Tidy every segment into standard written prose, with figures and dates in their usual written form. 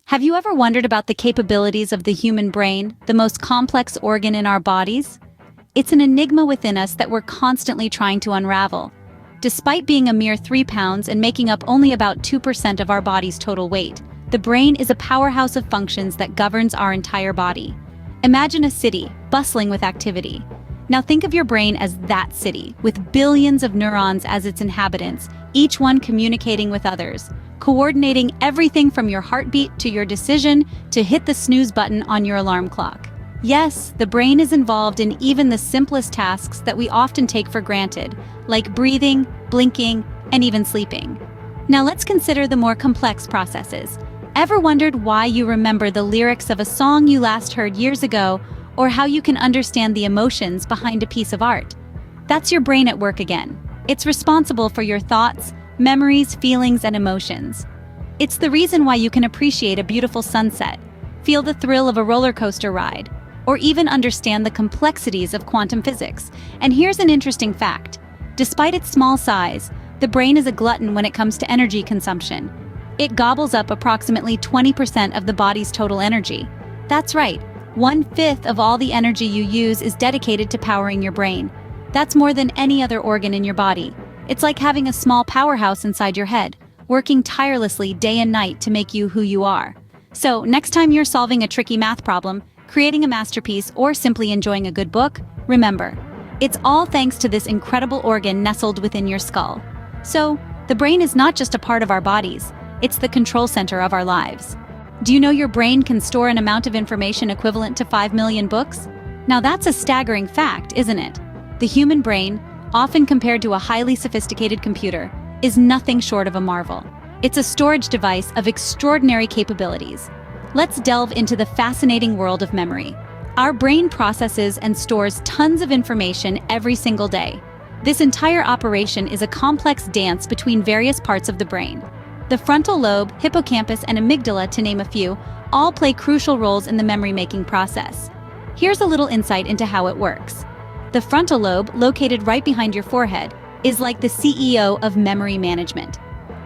Have you ever wondered about the capabilities of the human brain, the most complex organ in our bodies? It's an enigma within us that we're constantly trying to unravel. Despite being a mere 3 pounds and making up only about 2% of our body's total weight, the brain is a powerhouse of functions that governs our entire body. Imagine a city, bustling with activity. Now think of your brain as that city, with billions of neurons as its inhabitants, each one communicating with others, coordinating everything from your heartbeat to your decision to hit the snooze button on your alarm clock. Yes, the brain is involved in even the simplest tasks that we often take for granted, like breathing, blinking, and even sleeping. Now let's consider the more complex processes. Ever wondered why you remember the lyrics of a song you last heard years ago, or how you can understand the emotions behind a piece of art? That's your brain at work again. It's responsible for your thoughts, memories, feelings, and emotions. It's the reason why you can appreciate a beautiful sunset, feel the thrill of a roller coaster ride, or even understand the complexities of quantum physics. And here's an interesting fact. Despite its small size, the brain is a glutton when it comes to energy consumption. It gobbles up approximately 20% of the body's total energy. That's right, 1/5 of all the energy you use is dedicated to powering your brain. That's more than any other organ in your body. It's like having a small powerhouse inside your head, working tirelessly day and night to make you who you are. So, next time you're solving a tricky math problem, creating a masterpiece, or simply enjoying a good book, remember, it's all thanks to this incredible organ nestled within your skull. So, the brain is not just a part of our bodies, it's the control center of our lives. Do you know your brain can store an amount of information equivalent to 5 million books? Now that's a staggering fact, isn't it? The human brain, often compared to a highly sophisticated computer, is nothing short of a marvel. It's a storage device of extraordinary capabilities. Let's delve into the fascinating world of memory. Our brain processes and stores tons of information every single day. This entire operation is a complex dance between various parts of the brain. The frontal lobe, hippocampus, and amygdala, to name a few, all play crucial roles in the memory-making process. Here's a little insight into how it works. The frontal lobe, located right behind your forehead, is like the CEO of memory management.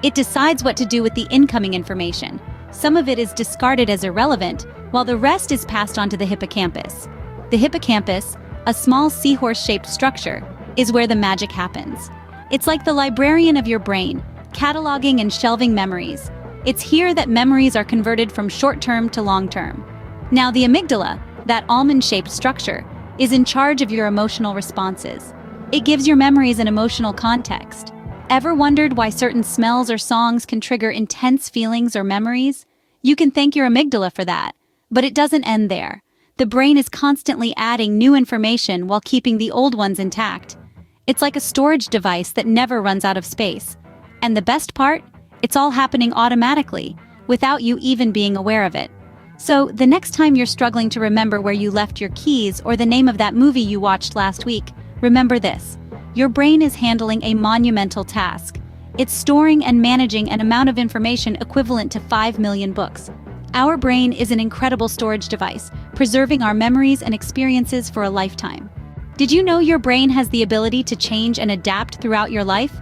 It decides what to do with the incoming information. Some of it is discarded as irrelevant, while the rest is passed on to the hippocampus. The hippocampus, a small seahorse-shaped structure, is where the magic happens. It's like the librarian of your brain, cataloging and shelving memories. It's here that memories are converted from short-term to long-term. Now the amygdala, that almond-shaped structure, is in charge of your emotional responses. It gives your memories an emotional context. Ever wondered why certain smells or songs can trigger intense feelings or memories? You can thank your amygdala for that. But it doesn't end there. The brain is constantly adding new information while keeping the old ones intact. It's like a storage device that never runs out of space. And the best part? It's all happening automatically, without you even being aware of it. So, the next time you're struggling to remember where you left your keys or the name of that movie you watched last week, remember this. Your brain is handling a monumental task. It's storing and managing an amount of information equivalent to 5 million books. Our brain is an incredible storage device, preserving our memories and experiences for a lifetime. Did you know your brain has the ability to change and adapt throughout your life?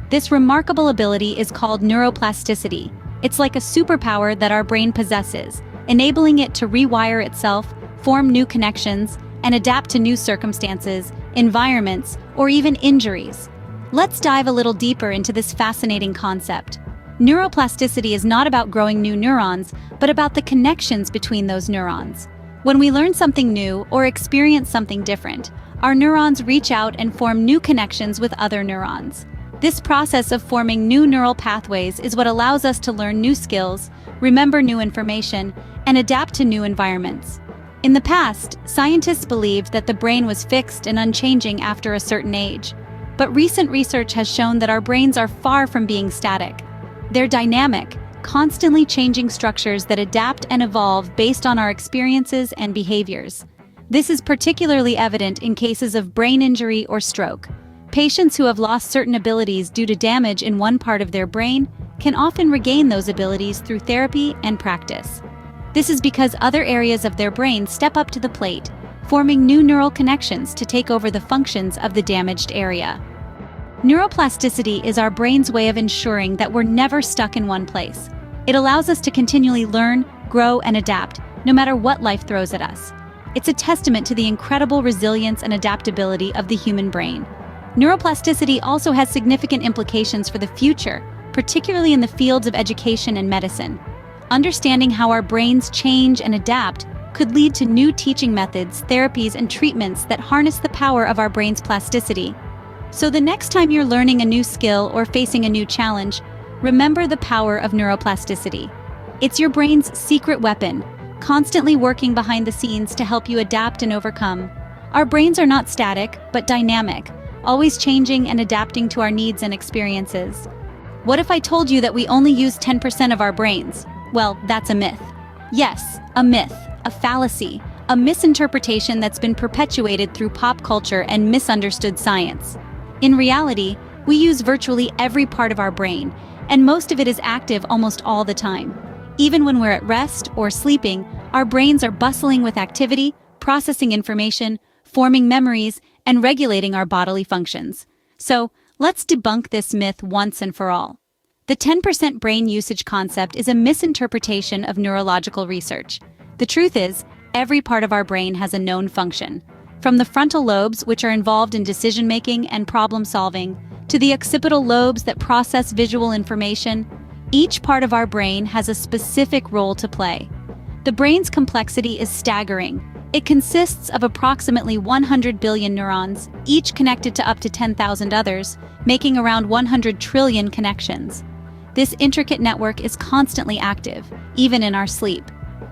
This remarkable ability is called neuroplasticity. It's like a superpower that our brain possesses, enabling it to rewire itself, form new connections, and adapt to new circumstances, environments, or even injuries. Let's dive a little deeper into this fascinating concept. Neuroplasticity is not about growing new neurons, but about the connections between those neurons. When we learn something new or experience something different, our neurons reach out and form new connections with other neurons. This process of forming new neural pathways is what allows us to learn new skills, remember new information, and adapt to new environments. In the past, scientists believed that the brain was fixed and unchanging after a certain age. But recent research has shown that our brains are far from being static. They're dynamic, constantly changing structures that adapt and evolve based on our experiences and behaviors. This is particularly evident in cases of brain injury or stroke. Patients who have lost certain abilities due to damage in one part of their brain can often regain those abilities through therapy and practice. This is because other areas of their brain step up to the plate, forming new neural connections to take over the functions of the damaged area. Neuroplasticity is our brain's way of ensuring that we're never stuck in one place. It allows us to continually learn, grow, and adapt, no matter what life throws at us. It's a testament to the incredible resilience and adaptability of the human brain. Neuroplasticity also has significant implications for the future, particularly in the fields of education and medicine. Understanding how our brains change and adapt could lead to new teaching methods, therapies, and treatments that harness the power of our brain's plasticity. So the next time you're learning a new skill or facing a new challenge, remember the power of neuroplasticity. It's your brain's secret weapon, constantly working behind the scenes to help you adapt and overcome. Our brains are not static, but dynamic, always changing and adapting to our needs and experiences. What if I told you that we only use 10% of our brains? Well, that's a myth. Yes, a myth, a fallacy, a misinterpretation that's been perpetuated through pop culture and misunderstood science. In reality, we use virtually every part of our brain, and most of it is active almost all the time. Even when we're at rest or sleeping, our brains are bustling with activity, processing information, forming memories, and regulating our bodily functions. So, let's debunk this myth once and for all. The 10% brain usage concept is a misinterpretation of neurological research. The truth is, every part of our brain has a known function. From the frontal lobes, which are involved in decision-making and problem-solving, to the occipital lobes that process visual information, each part of our brain has a specific role to play. The brain's complexity is staggering. It consists of approximately 100 billion neurons, each connected to up to 10,000 others, making around 100 trillion connections. This intricate network is constantly active, even in our sleep.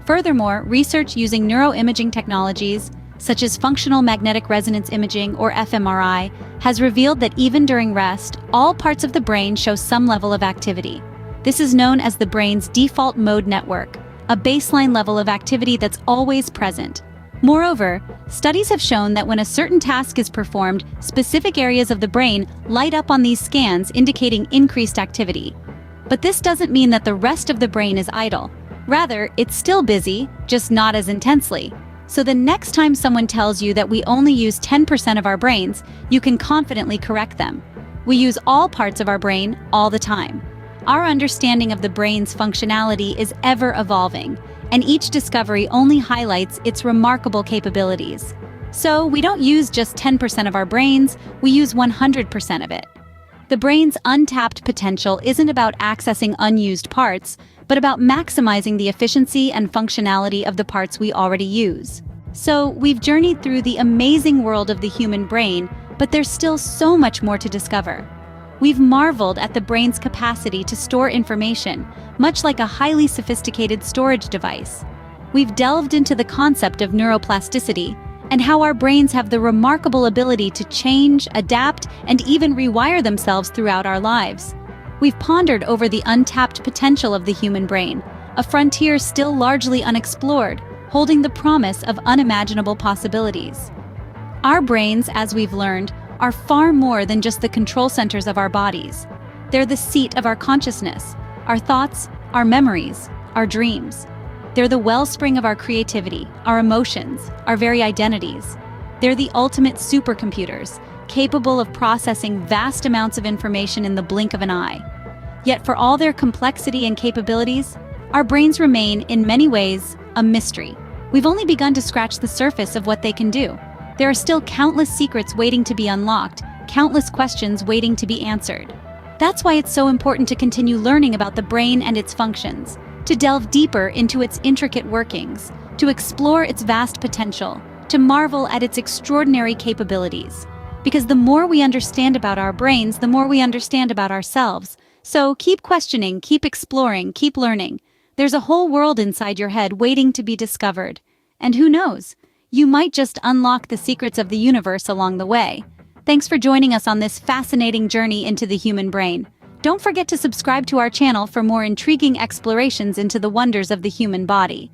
Furthermore, research using neuroimaging technologies, such as functional magnetic resonance imaging or fMRI, has revealed that even during rest, all parts of the brain show some level of activity. This is known as the brain's default mode network, a baseline level of activity that's always present. Moreover, studies have shown that when a certain task is performed, specific areas of the brain light up on these scans, indicating increased activity. But this doesn't mean that the rest of the brain is idle. Rather, it's still busy, just not as intensely. So the next time someone tells you that we only use 10% of our brains, you can confidently correct them. We use all parts of our brain all the time. Our understanding of the brain's functionality is ever evolving, and each discovery only highlights its remarkable capabilities. So we don't use just 10% of our brains, we use 100% of it. The brain's untapped potential isn't about accessing unused parts, but about maximizing the efficiency and functionality of the parts we already use. So we've journeyed through the amazing world of the human brain, but there's still so much more to discover. We've marveled at the brain's capacity to store information, much like a highly sophisticated storage device. We've delved into the concept of neuroplasticity and how our brains have the remarkable ability to change, adapt, and even rewire themselves throughout our lives. We've pondered over the untapped potential of the human brain, a frontier still largely unexplored, holding the promise of unimaginable possibilities. Our brains, as we've learned, are far more than just the control centers of our bodies. They're the seat of our consciousness, our thoughts, our memories, our dreams. They're the wellspring of our creativity, our emotions, our very identities. They're the ultimate supercomputers, capable of processing vast amounts of information in the blink of an eye. Yet for all their complexity and capabilities, our brains remain, in many ways, a mystery. We've only begun to scratch the surface of what they can do. There are still countless secrets waiting to be unlocked, countless questions waiting to be answered. That's why it's so important to continue learning about the brain and its functions, to delve deeper into its intricate workings, to explore its vast potential, to marvel at its extraordinary capabilities. Because the more we understand about our brains, the more we understand about ourselves. So keep questioning, keep exploring, keep learning. There's a whole world inside your head waiting to be discovered. And who knows? You might just unlock the secrets of the universe along the way. Thanks for joining us on this fascinating journey into the human brain. Don't forget to subscribe to our channel for more intriguing explorations into the wonders of the human body.